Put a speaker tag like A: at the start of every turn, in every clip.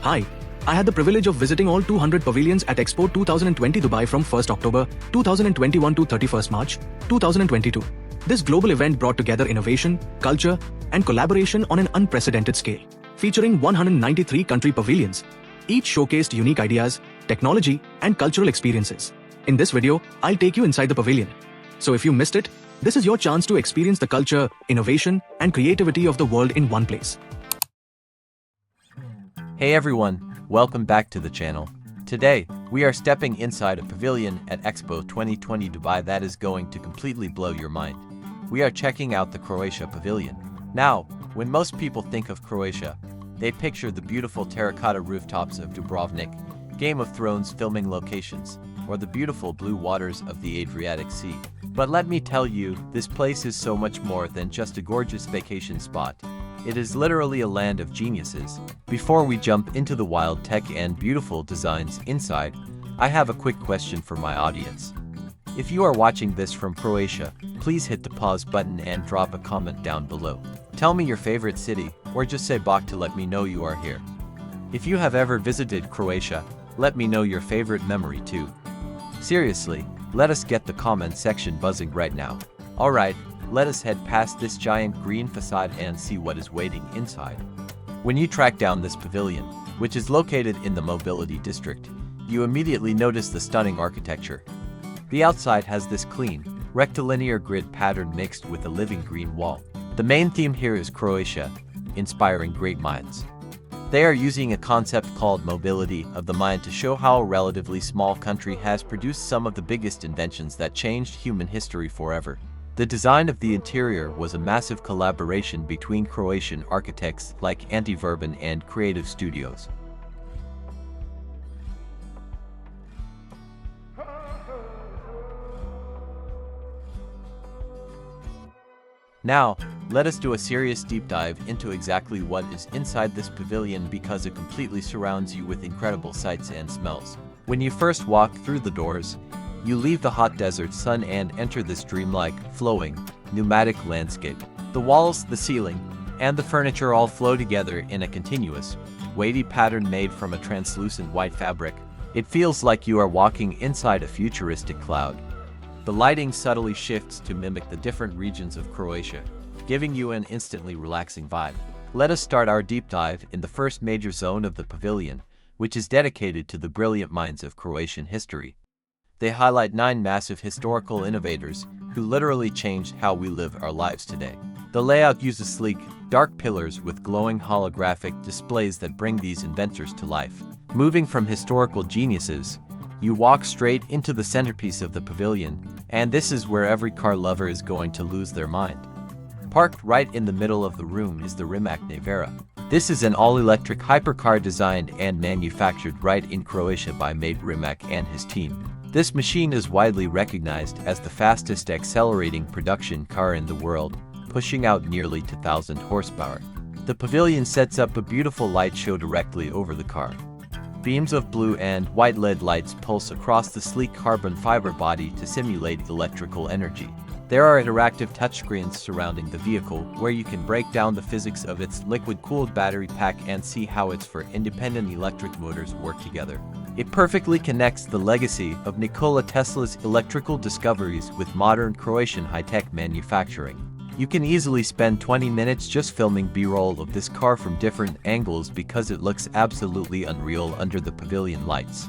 A: Hi, I had the privilege of visiting all 200 pavilions at Expo 2020 Dubai from 1st October 2021 to 31st March 2022. This global event brought together innovation, culture, and collaboration on an unprecedented scale, featuring 193 country pavilions. Each showcased unique ideas, technology, and cultural experiences. In this video, I'll take you inside the pavilion. So if you missed it, this is your chance to experience the culture, innovation, and creativity of the world in one place.
B: Hey everyone, welcome back to the channel. Today, we are stepping inside a pavilion at Expo 2020 Dubai that is going to completely blow your mind. We are checking out the Croatia Pavilion. Now, when most people think of Croatia, they picture the beautiful terracotta rooftops of Dubrovnik, Game of Thrones filming locations, or the beautiful blue waters of the Adriatic Sea. But let me tell you, this place is so much more than just a gorgeous vacation spot. It is literally a land of geniuses. Before we jump into the wild tech and beautiful designs inside, I have a quick question for my audience. If you are watching this from Croatia, please hit the pause button and drop a comment down below. Tell me your favorite city, or just say bok to let me know you are here. If you have ever visited Croatia, let me know your favorite memory too. Seriously, let us get the comment section buzzing right now. Alright, let us head past this giant green facade and see what is waiting inside. When you track down this pavilion, which is located in the Mobility District, you immediately notice the stunning architecture. The outside has this clean, rectilinear grid pattern mixed with a living green wall. The main theme here is Croatia, inspiring great minds. They are using a concept called mobility of the mind to show how a relatively small country has produced some of the biggest inventions that changed human history forever. The design of the interior was a massive collaboration between Croatian architects like Ante Verban and creative studios. Now, let us do a serious deep dive into exactly what is inside this pavilion because it completely surrounds you with incredible sights and smells. When you first walk through the doors, you leave the hot desert sun and enter this dreamlike, flowing, pneumatic landscape. The walls, the ceiling, and the furniture all flow together in a continuous, weighty pattern made from a translucent white fabric. It feels like you are walking inside a futuristic cloud. The lighting subtly shifts to mimic the different regions of Croatia, giving you an instantly relaxing vibe. Let us start our deep dive in the first major zone of the pavilion, which is dedicated to the brilliant minds of Croatian history. They highlight 9 massive historical innovators who literally changed how we live our lives today. The layout uses sleek, dark pillars with glowing holographic displays that bring these inventors to life. Moving from historical geniuses, you walk straight into the centerpiece of the pavilion, and this is where every car lover is going to lose their mind. Parked right in the middle of the room is the Rimac Nevera. This is an all-electric hypercar designed and manufactured right in Croatia by Mate Rimac and his team. This machine is widely recognized as the fastest accelerating production car in the world, pushing out nearly 2,000 horsepower. The pavilion sets up a beautiful light show directly over the car. Beams of blue and white LED lights pulse across the sleek carbon fiber body to simulate electrical energy. There are interactive touchscreens surrounding the vehicle where you can break down the physics of its liquid-cooled battery pack and see how its 4 independent electric motors work together. It perfectly connects the legacy of Nikola Tesla's electrical discoveries with modern Croatian high-tech manufacturing. You can easily spend 20 minutes just filming B-roll of this car from different angles because it looks absolutely unreal under the pavilion lights.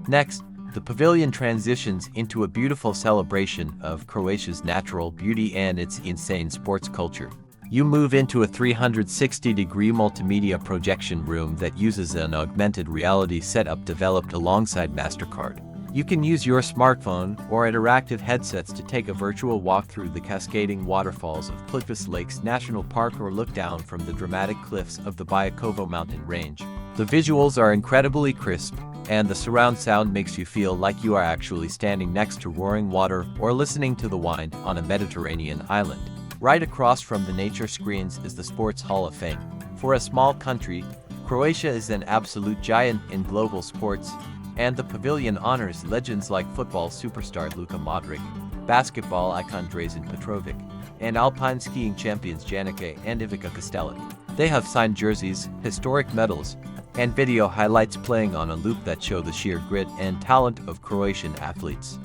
B: Next, The pavilion transitions into a beautiful celebration of Croatia's natural beauty and its insane sports culture. You move into a 360-degree multimedia projection room that uses an augmented reality setup developed alongside MasterCard. You can use your smartphone or interactive headsets to take a virtual walk through the cascading waterfalls of Plitvice Lakes National Park or look down from the dramatic cliffs of the Biokovo mountain range. The visuals are incredibly crisp, and the surround sound makes you feel like you are actually standing next to roaring water or listening to the wind on a Mediterranean island. Right across from the nature screens is the Sports Hall of Fame. For a small country, Croatia is an absolute giant in global sports, and the pavilion honors legends like football superstar Luka Modric, basketball icon Drazen Petrovic, and alpine skiing champions Janica and Ivica Kostelic. They have signed jerseys, historic medals, and video highlights playing on a loop that show the sheer grit and talent of Croatian athletes.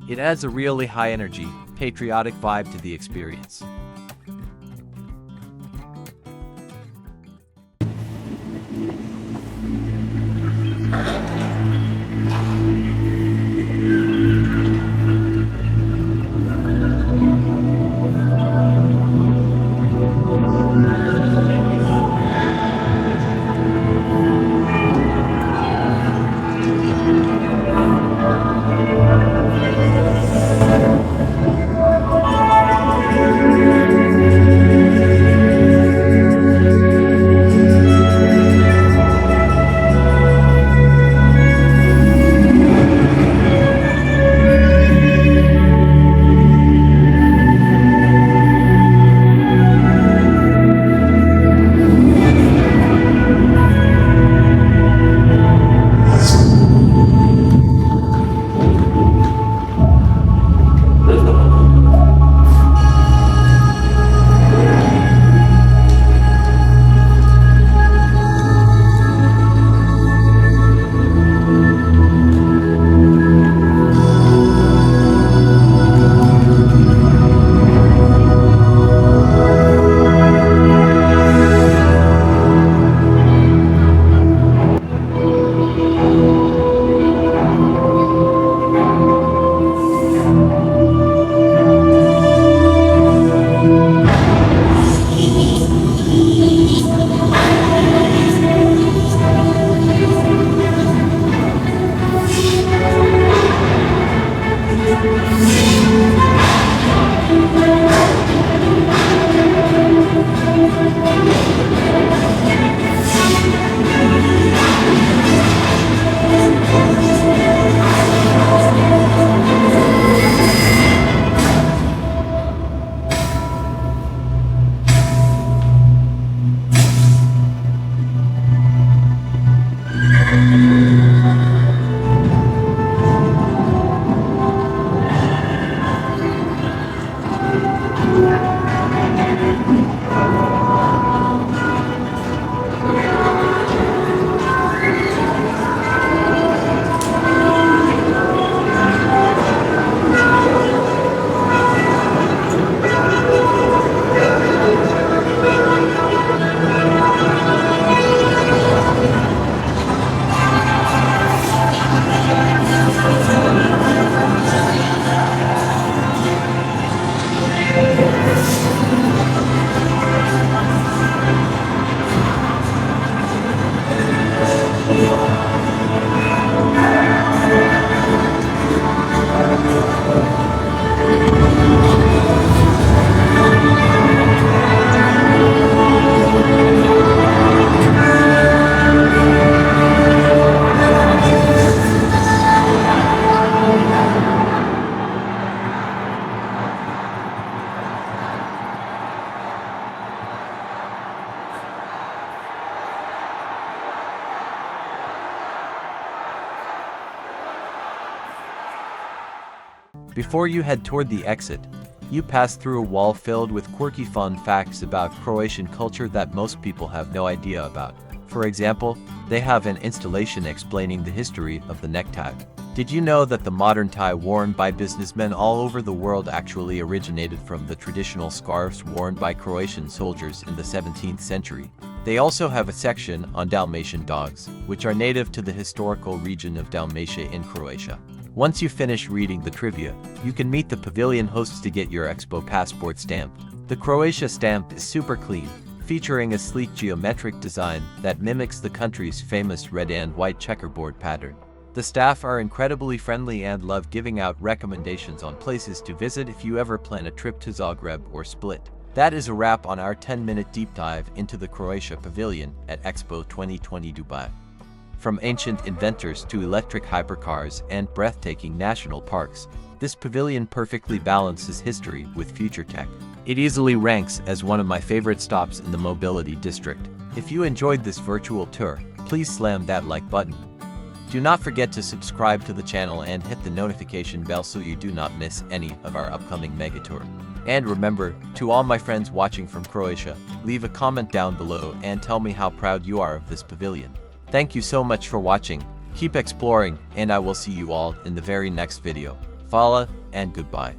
B: It adds a really high-energy, patriotic vibe to the experience. Before you head toward the exit, you pass through a wall filled with quirky fun facts about Croatian culture that most people have no idea about. For example, they have an installation explaining the history of the necktie. Did you know that the modern tie worn by businessmen all over the world actually originated from the traditional scarves worn by Croatian soldiers in the 17th century? They also have a section on Dalmatian dogs, which are native to the historical region of Dalmatia in Croatia. Once you finish reading the trivia, you can meet the pavilion hosts to get your Expo passport stamped. The Croatia stamp is super clean, featuring a sleek geometric design that mimics the country's famous red and white checkerboard pattern. The staff are incredibly friendly and love giving out recommendations on places to visit if you ever plan a trip to Zagreb or Split. That is a wrap on our 10-minute deep dive into the Croatia Pavilion at Expo 2020 Dubai. From ancient inventors to electric hypercars and breathtaking national parks, this pavilion perfectly balances history with future tech. It easily ranks as one of my favorite stops in the mobility district. If you enjoyed this virtual tour, please slam that like button. Do not forget to subscribe to the channel and hit the notification bell so you do not miss any of our upcoming mega tour. And remember, to all my friends watching from Croatia, leave a comment down below and tell me how proud you are of this pavilion. Thank you so much for watching, keep exploring, and I will see you all in the very next video. Hvala and goodbye.